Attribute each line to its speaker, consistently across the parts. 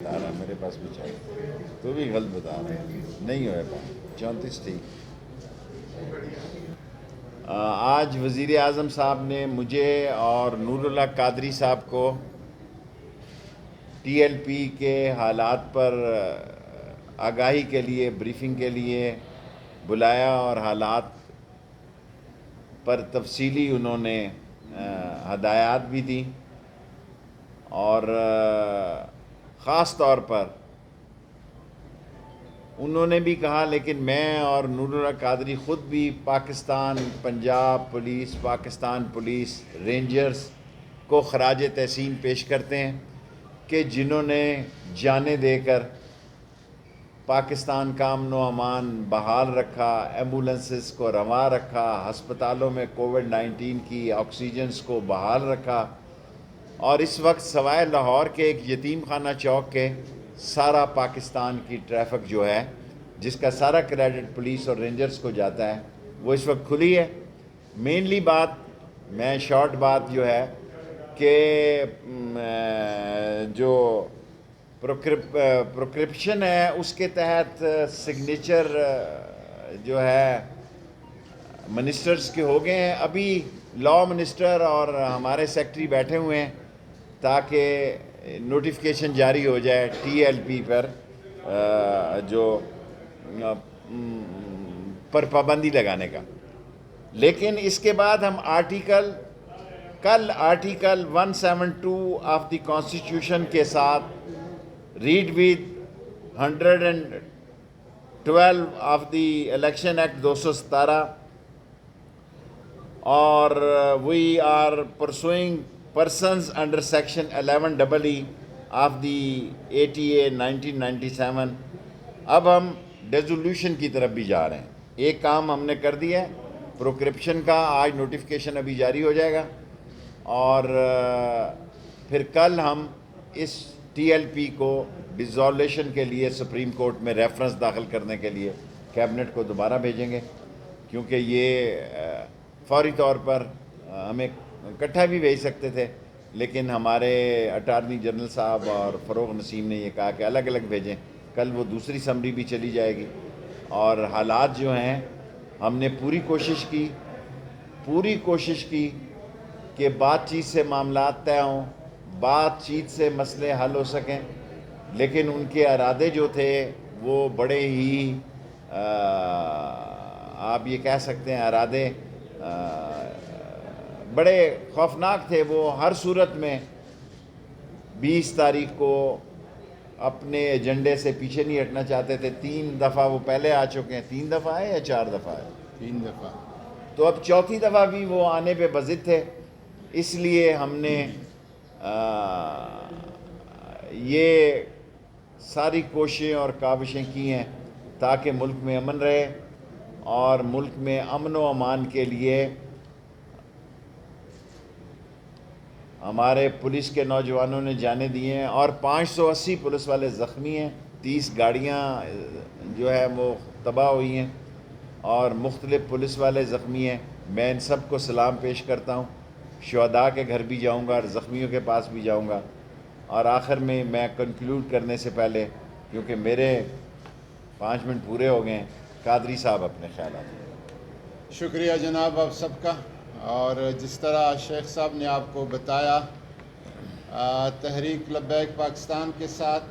Speaker 1: بتا رہا میرے پاس بھی چاہیے تو بھی غلط بتا رہا ہے نہیں ہوئے پا 34 ٹھیک۔ آج وزیر اعظم صاحب نے مجھے اور نور اللہ قادری صاحب کو ٹی ایل پی کے حالات پر آگاہی کے لیے بریفنگ کے لیے بلایا اور حالات پر تفصیلی انہوں نے ہدایات بھی دیں اور خاص طور پر انہوں نے بھی کہا لیکن میں اور نور اللہ قادری خود بھی Pakistan Punjab police Pakistan police rangers کو خراج تحسین پیش کرتے ہیں کہ جنہوں نے جانیں دے کر پاکستان کا امن و امان بحال رکھا، ایمبولنسز کو رواں رکھا، ہسپتالوں میں کووڈ-19 کی آکسیجنز کو بحال رکھا، اور اس وقت سوائے لاہور کے ایک یتیم خانہ چوک کے سارا پاکستان کی ٹریفک جو ہے جس کا سارا کریڈٹ پولیس اور رینجرز کو جاتا ہے وہ اس وقت کھلی ہے۔ مینلی بات میں شارٹ بات جو ہے کہ جو پروکرپشن ہے اس کے تحت سگنیچر جو ہے منسٹرز کے ہو گئے ہیں، ابھی لاء منسٹر اور ہمارے سیکٹری بیٹھے ہوئے ہیں تاکہ نوٹیفیکیشن جاری ہو جائے ٹی ایل پی پر جو پر پابندی لگانے کا۔ لیکن اس کے بعد ہم کل آرٹیکل 172 آف دی کانسٹیٹیوشن کے ساتھ read with 112 of the election act 217 اور we are pursuing persons under section 11EE of the ATA 1997۔ اب ہم ڈیزولوشن کی طرف بھی جا رہے ہیں۔ ایک کام ہم نے کر دیا ہے پروکرپشن کا، آج نوٹیفیکیشن ابھی جاری ہو جائے گا اور پھر کل ہم اس ٹی ایل پی کو ڈیزولوشن کے لیے سپریم کورٹ میں ریفرنس داخل کرنے کے لیے کیبنٹ کو دوبارہ بھیجیں گے، کیونکہ یہ فوری طور پر ہمیں اکٹھا بھی بھیج سکتے تھے لیکن ہمارے اٹارنی جنرل صاحب اور فروغ نسیم نے یہ کہا کہ الگ الگ بھیجیں، کل وہ دوسری سمری بھی چلی جائے گی۔ اور حالات جو ہیں ہم نے پوری کوشش کی کہ بات چیت سے معاملات طے ہوں، بات چیت سے مسئلے حل ہو سکیں، لیکن ان کے ارادے جو تھے وہ بڑے ہی آپ یہ کہہ سکتے ہیں ارادے بڑے خوفناک تھے۔ وہ ہر صورت میں 20 تاریخ کو اپنے ایجنڈے سے پیچھے نہیں ہٹنا چاہتے تھے۔ 3 دفعہ وہ پہلے آ چکے ہیں، 3 دفعہ آئے یا 4 دفعہ آئے؟
Speaker 2: 3 دفعہ۔
Speaker 1: تو اب چوتھی دفعہ بھی وہ آنے پہ بضد تھے، اس لیے ہم نے یہ ساری کوششیں اور کاوشیں کی ہیں تاکہ ملک میں امن رہے اور ملک میں امن و امان کے لیے ہمارے پولیس کے نوجوانوں نے جانیں دی ہیں اور 580 پولیس والے زخمی ہیں، 30 گاڑیاں جو ہے وہ تباہ ہوئی ہیں اور مختلف پولیس والے زخمی ہیں۔ میں ان سب کو سلام پیش کرتا ہوں، شہداء کے گھر بھی جاؤں گا اور زخمیوں کے پاس بھی جاؤں گا۔ اور آخر میں کنکلوڈ کرنے سے پہلے، کیونکہ میرے 5 منٹ پورے ہو گئے ہیں، قادری صاحب اپنے خیالات۔
Speaker 2: شکریہ جناب آپ سب کا۔ اور جس طرح شیخ صاحب نے آپ کو بتایا تحریک لبیک پاکستان کے ساتھ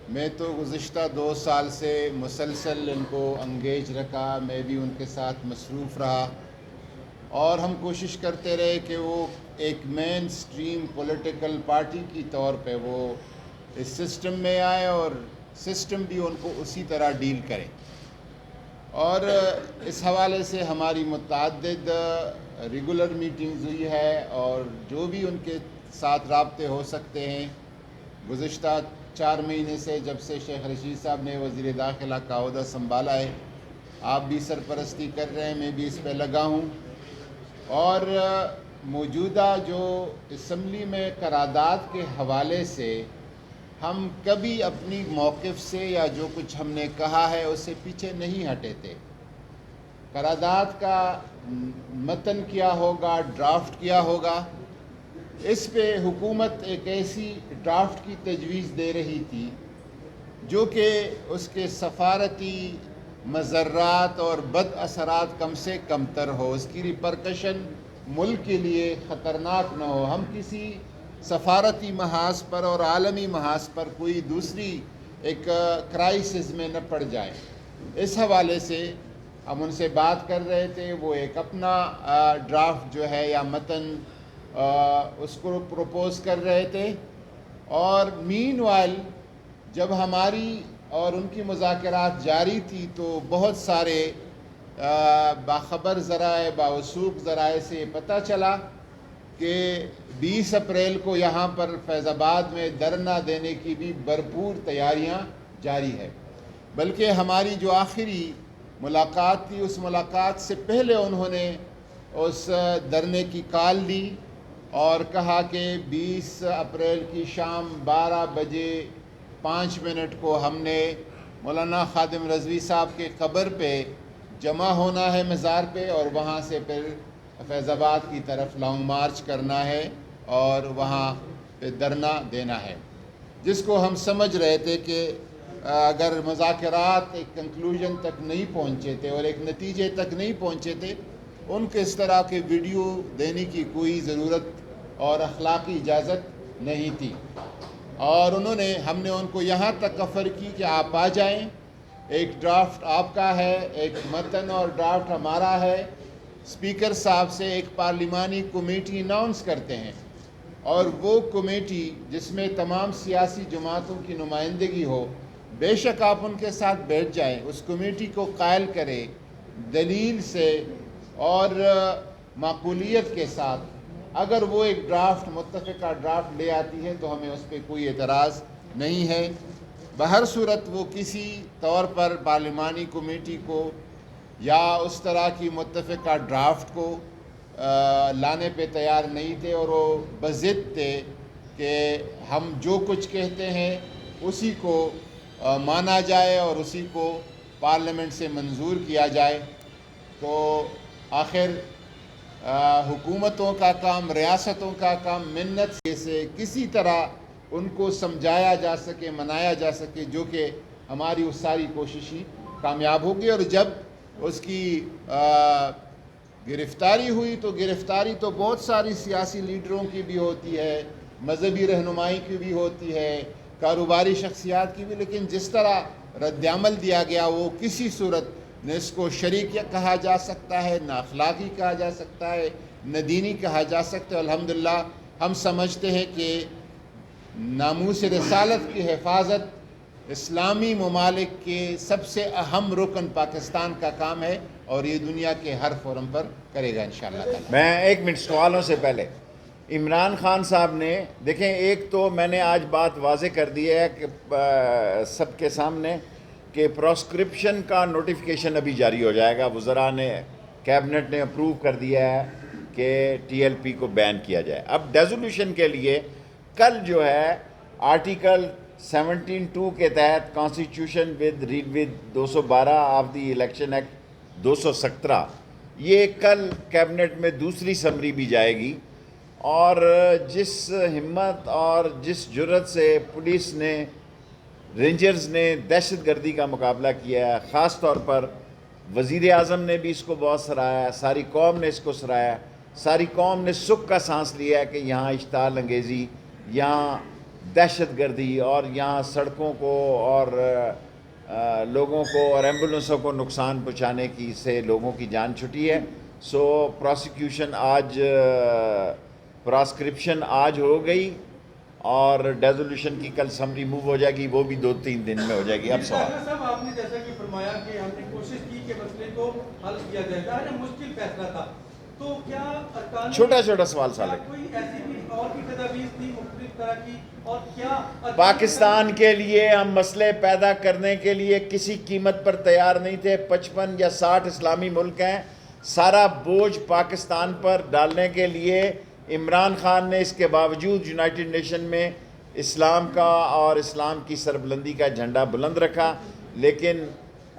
Speaker 2: میں تو گزشتہ 2 سال سے مسلسل ان کو انگیج رکھا، میں بھی ان کے ساتھ مصروف رہا اور ہم کوشش کرتے رہے کہ وہ ایک مین سٹریم پولیٹیکل پارٹی کی طور پہ وہ اس سسٹم میں آئے اور سسٹم بھی ان کو اسی طرح ڈیل کرے۔ اور اس حوالے سے ہماری متعدد ریگولر میٹنگز ہوئی ہے اور جو بھی ان کے ساتھ رابطے ہو سکتے ہیں۔ گزشتہ 4 مہینے سے جب سے شیخ رشید صاحب نے وزیر داخلہ کا عہدہ سنبھالا ہے، آپ بھی سرپرستی کر رہے ہیں، میں بھی اس پہ لگا ہوں۔ اور موجودہ جو اسمبلی میں قرارداد کے حوالے سے ہم کبھی اپنی موقف سے یا جو کچھ ہم نے کہا ہے اس سے پیچھے نہیں ہٹے تھے۔ قرارداد کا متن کیا ہوگا، ڈرافٹ کیا ہوگا، اس پہ حکومت ایک ایسی ڈرافٹ کی تجویز دے رہی تھی جو کہ اس کے سفارتی مضرات اور بد اثرات کم سے کم تر ہو، اس کی ریپرکشن ملک کے لیے خطرناک نہ ہو، ہم کسی سفارتی محاذ پر اور عالمی محاذ پر کوئی دوسری ایک کرائسس میں نہ پڑ جائیں۔ اس حوالے سے ہم ان سے بات کر رہے تھے، وہ ایک اپنا ڈرافٹ جو ہے یا متن اس کو پروپوز کر رہے تھے، اور مین وائل جب ہماری اور ان کی مذاکرات جاری تھی تو بہت سارے باخبر ذرائع باوثوق ذرائع سے پتہ چلا کہ 20 اپریل کو یہاں پر فیض آباد میں دھرنا دینے کی بھی بھرپور تیاریاں جاری ہے، بلکہ ہماری جو آخری ملاقات تھی اس ملاقات سے پہلے انہوں نے اس دھرنے کی کال دی اور کہا کہ 20 اپریل کی شام 12 بجے 5 منٹ کو ہم نے مولانا خادم رضوی صاحب کے قبر پہ جمع ہونا ہے مزار پہ، اور وہاں سے پھر فیض آباد کی طرف لانگ مارچ کرنا ہے اور وہاں پہ دھرنا دینا ہے، جس کو ہم سمجھ رہے تھے کہ اگر مذاکرات ایک کنکلوژن تک نہیں پہنچے تھے اور ایک نتیجے تک نہیں پہنچے تھے، ان کو اس طرح کے ویڈیو دینے کی کوئی ضرورت اور اخلاقی اجازت نہیں تھی، اور ہم نے ان کو یہاں تک کفر کی کہ آپ آ جائیں، ایک ڈرافٹ آپ کا ہے، ایک متن اور ڈرافٹ ہمارا ہے، اسپیکر صاحب سے ایک پارلیمانی کمیٹی اناؤنس کرتے ہیں، اور وہ کمیٹی جس میں تمام سیاسی جماعتوں کی نمائندگی ہو، بے شک آپ ان کے ساتھ بیٹھ جائیں، اس کمیٹی کو قائل کرے دلیل سے اور معقولیت کے ساتھ، اگر وہ ایک ڈرافٹ متفقہ ڈرافٹ لے آتی ہے تو ہمیں اس پہ کوئی اعتراض نہیں ہے۔ بہر صورت وہ کسی طور پر پارلیمانی کمیٹی کو یا اس طرح کی متفقہ ڈرافٹ کو لانے پہ تیار نہیں تھے، اور وہ بضد تھے کہ ہم جو کچھ کہتے ہیں اسی کو مانا جائے اور اسی کو پارلیمنٹ سے منظور کیا جائے۔ تو آخر حکومتوں کا کام، ریاستوں کا کام منت سے کسی طرح ان کو سمجھایا جا سکے، منایا جا سکے، جو کہ ہماری اس ساری کوشش ہی کامیاب ہوگی۔ اور جب اس کی گرفتاری ہوئی تو گرفتاری تو بہت ساری سیاسی لیڈروں کی بھی ہوتی ہے، مذہبی رہنمائی کی بھی ہوتی ہے، کاروباری شخصیات کی بھی، لیکن جس طرح رد عمل دیا گیا وہ کسی صورت نہ اس کو شریک کہا جا سکتا ہے، نہ اخلاقی کہا جا سکتا ہے، نہ دینی کہا جا سکتا ہے۔ الحمدللہ ہم سمجھتے ہیں کہ ناموس رسالت کی حفاظت اسلامی ممالک کے سب سے اہم رکن پاکستان کا کام ہے، اور یہ دنیا کے ہر فورم پر کرے گا انشاءاللہ تعالی۔
Speaker 1: میں ایک منٹ سوالوں سے پہلے عمران خان صاحب نے دیکھیں، ایک تو میں نے آج بات واضح کر دی ہے کہ سب کے سامنے کہ پراسکرپشن کا نوٹیفیکیشن ابھی جاری ہو جائے گا، وزراء نے کیبنٹ نے اپروو کر دیا ہے کہ ٹی ایل پی کو بین کیا جائے۔ اب ڈیزولوشن کے لیے کل جو ہے آرٹیکل 17(2) کے تحت constitution with 212 of the election act 217، یہ کل کیبنٹ میں دوسری سمری بھی جائے گی، اور جس ہمت اور جس جرت سے پولیس نے، رینجرز نے دہشت گردی کا مقابلہ کیا ہے، خاص طور پر وزیر اعظم نے بھی اس کو بہت سراہا ہے، ساری قوم نے اس کو سراہا ہے، ساری قوم نے سکھ کا سانس لیا ہے کہ یہاں اشتعال انگیزی، یہاں دہشت گردی اور یہاں سڑکوں کو اور لوگوں کو اور ایمبولنسوں کو نقصان پہنچانے کی سے لوگوں کی جان چھٹی ہے۔ سو پراسیکیوشن آج، پراسکرپشن آج ہو گئی، اور ڈیزولوشن کی کل سمری موو ہو جائے گی، وہ بھی 2-3 دن میں ہو جائے گی۔ اب سوال
Speaker 3: صاحب، آپ نے جیسا کہ فرمایا کہ ہم نے کوشش کی کہ مسئلے کو حل کیا جائے، ظاہر ہے مشکل فیصلہ تھا، تو کیا ارکان
Speaker 1: چھوٹا سوال سالے
Speaker 3: کوئی ایسی بھی اور بھی تجاویز تھی مختلف طرح کی، اور کیا
Speaker 1: پاکستان کے لیے ہم مسئلے پیدا کرنے کے لیے کسی قیمت پر تیار نہیں تھے؟ 55 یا 60 اسلامی ملک ہیں، سارا بوجھ پاکستان پر ڈالنے کے لیے عمران خان نے اس کے باوجود یونائٹڈ نیشن میں اسلام کا اور اسلام کی سربلندی کا جھنڈا بلند رکھا، لیکن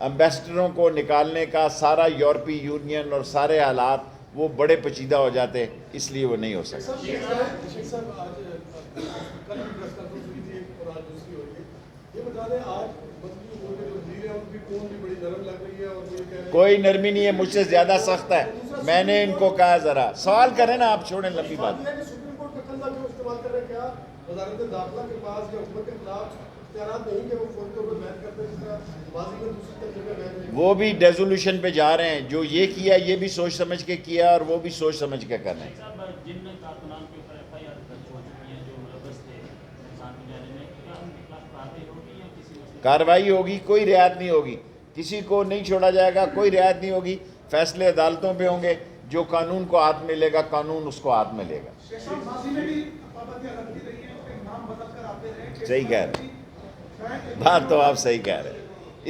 Speaker 1: امبیسڈروں کو نکالنے کا سارا یورپی یونین اور سارے حالات وہ بڑے پیچیدہ ہو جاتے، اس لیے وہ نہیں ہو سکتا۔
Speaker 4: شیخ صاحب آج کل بھی پریس کانفرنس ہوئی تھی اور آج دوسری ہو رہی ہے، یہ بتا دیں آج بدلی امور کے جو وزیر ہیں ان کی ٹون بھی بڑی نرم لگ رہی ہے اور وہ یہ کہہ رہے ہیں
Speaker 1: کوئی نرمی نہیں ہے، مجھ سے زیادہ سخت ہے۔ میں نے ان کو کہا ذرا سوال کریں نا، آپ چھوڑیں لمبی بات۔
Speaker 4: یہ ہے کہ سپریم کورٹ کا کلمہ کیوں استعمال کر رہے ہیں؟ کیا وزارت داخلہ کے پاس یا حکومت کے خلاف اختیارات نہیں کہ وہ فوری طور پر بین کرتے ہیں جس طرح ماضی میں دوسری ترجمے بین ہوئی؟
Speaker 1: وہ بھی ڈیزولوشن پہ جا رہے ہیں، جو یہ کیا یہ بھی سوچ سمجھ کے کیا اور وہ بھی سوچ سمجھ کے کر رہے ہیں۔
Speaker 5: جن کارکنان کے اوپر ایف آئی آر درج ہو چکی ہیں جو ملوث تھے نقصان کی جانے میں، کیا ان کے خلاف کارروائی ہوگی یا کسی مسئلے
Speaker 1: کارروائی ہوگی، کوئی رعایت نہیں ہوگی، کسی کو نہیں چھوڑا جائے گا، کوئی رعایت نہیں ہوگی، فیصلے عدالتوں پہ ہوں گے، جو قانون کو ہاتھ میں لے گا قانون اس کو ہاتھ میں لے گا۔
Speaker 3: شیخ صاحب ماضی میں بھی پابندیاں لگتی رہی ہیں، کہ نام بدل کر آتے رہے،
Speaker 1: صحیح کہہ رہے ہیں، بات تو آپ صحیح کہہ رہے ہیں۔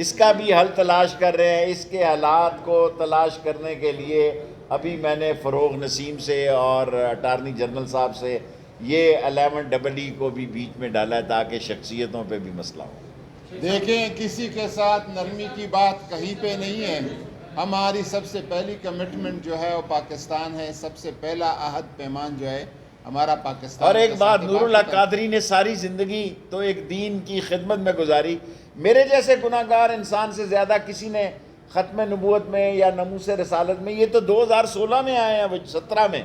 Speaker 1: اس کا بھی حل تلاش کر رہے ہیں، اس کے حالات کو تلاش کرنے کے لیے ابھی میں نے فروغ نسیم سے اور اٹارنی جنرل صاحب سے یہ 11EE کو بھی بیچ میں ڈالا ہے تاکہ شخصیتوں پہ بھی مسئلہ ہو۔
Speaker 2: دیکھیں کسی کے ساتھ نرمی کی بات کہیں پہ نہیں ہے۔ ہماری سب سے پہلی کمٹمنٹ جو ہے وہ پاکستان ہے، سب سے پہلا عہد پیمان جو ہے ہمارا پاکستان۔
Speaker 1: اور ایک
Speaker 2: کے
Speaker 1: بات،
Speaker 2: ساتھ
Speaker 1: نور اللہ قادری نے ساری زندگی تو ایک دین کی خدمت میں گزاری، میرے جیسے گناہ گار انسان سے زیادہ کسی نے ختم نبوت میں یا ناموس رسالت میں، یہ تو 2016 میں آئے ہیں، وہ 17 میں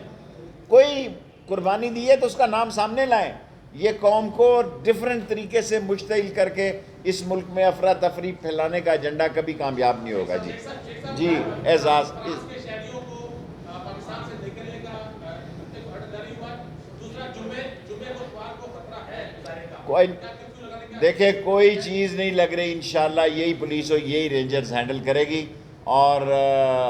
Speaker 1: کوئی قربانی دی ہے تو اس کا نام سامنے لائیں۔ یہ قوم کو ڈیفرنٹ طریقے سے مشتعل کر کے اس ملک میں افراتفری پھیلانے کا ایجنڈا کبھی کامیاب نہیں ہوگا۔ جی جی اعزاز
Speaker 6: شہریوں کو پاکستان سے نکلنے کا ہوا، دوسرا جمعے کو اتوار کو خطرہ ہے گزارے کا،
Speaker 1: کوئی دیکھیں کوئی چیز نہیں لگ رہی، انشاءاللہ یہی پولیس ہو یہی رینجرز ہینڈل کرے گی، اور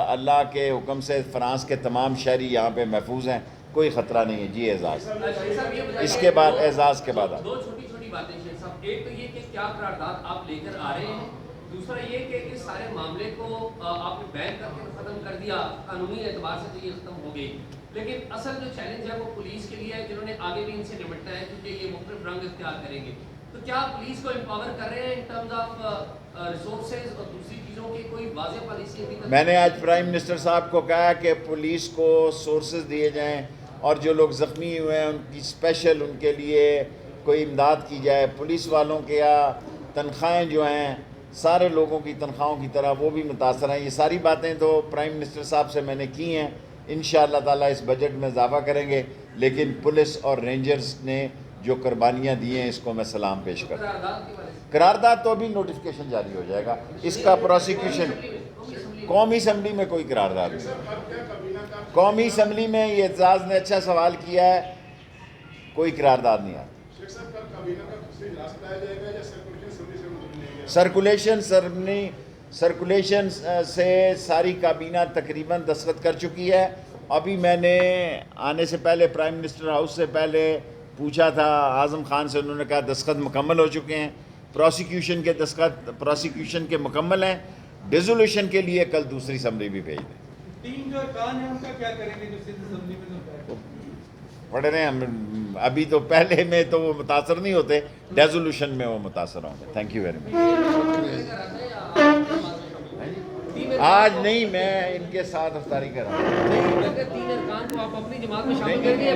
Speaker 1: اللہ کے حکم سے فرانس کے تمام شہری یہاں پہ محفوظ ہیں، کوئی خطرہ نہیں ہے۔ جی اعزاز اس کے بعد اعزاز کے بعد
Speaker 7: دو چھوٹی چھوٹی باتیں شیخ صاحب، ایک تو یہ کہ کیا قرارداد آپ لے کر آ رہے ہیں، دوسرا یہ کہ اس سارے معاملے کو آپ نے بین کر کے ختم کر دیا، قانونی اعتبار سے تو یہ ختم ہو گئی، لیکن اصل جو چیلنج ہے وہ پولیس کے لیے ہے، جنہوں نے آگے بھی ان سے نمٹنا ہے کیونکہ یہ مختلف رنگ اختیار کریں گے۔ تو کیا پولیس کو امپاور کر رہے ہیں ان ٹرمز آف ریسورسز اور دوسری چیزوں کی کوئی واضح پالیسی ابھی تک؟
Speaker 1: میں نے آج پرائم منسٹر صاحب کو کہا کہ پولیس کو سورسز دیے جائیں، اور جو لوگ زخمی ہوئے ہیں ان کی اسپیشل ان کے لیے کوئی امداد کی جائے۔ پولیس والوں کے یا تنخواہیں جو ہیں سارے لوگوں کی تنخواہوں کی طرح وہ بھی متاثر ہیں۔ یہ ساری باتیں تو پرائم منسٹر صاحب سے میں نے کی ہیں، انشاءاللہ تعالیٰ اس بجٹ میں اضافہ کریں گے، لیکن پولیس اور رینجرز نے جو قربانیاں دی ہیں اس کو میں سلام پیش کرتا ہوں۔ قرارداد تو ابھی نوٹیفکیشن جاری ہو جائے گا، اس کا پروسیکیوشن قومی اسمبلی میں کوئی قرارداد نہیں۔ قومی اسمبلی میں یہ اعزاز نے اچھا سوال کیا ہے، کوئی قرارداد نہیں آتا۔
Speaker 4: شیخ صاحب کل کابینہ کا دوسری اجلاس بلایا جائے گا یا سرکولیشن اسمبلی سے منظوری لے گا؟
Speaker 1: سرکولیشن سے ساری کابینہ تقریباً دستخط کر چکی ہے۔ ابھی میں نے آنے سے پہلے پرائم منسٹر ہاؤس سے پہلے پوچھا تھا اعظم خان سے، انہوں نے کہا دستخط مکمل ہو چکے ہیں، پروسیکیوشن کے دستخط پروسیکیوشن کے مکمل ہیں، ڈیزولوشن کے لیے کل دوسری اسمبلی بھی بھیج دیں۔
Speaker 3: ٹیم جو ارکان ہیں ان کا کیا کریں گے جو سندھ اسمبلی میں جو
Speaker 1: پڑھ رہے ہیں ہم ابھی تو پہلے میں تو وہ متاثر نہیں ہوتے، ڈیزولوشن میں وہ متاثر ہوں گے۔ Thank you very much. آج نہیں، میں ان کے ساتھ افطاری کر رہا ہوں۔
Speaker 7: تین ارکان کو آپ اپنی جماعت میں شامل کریں گے؟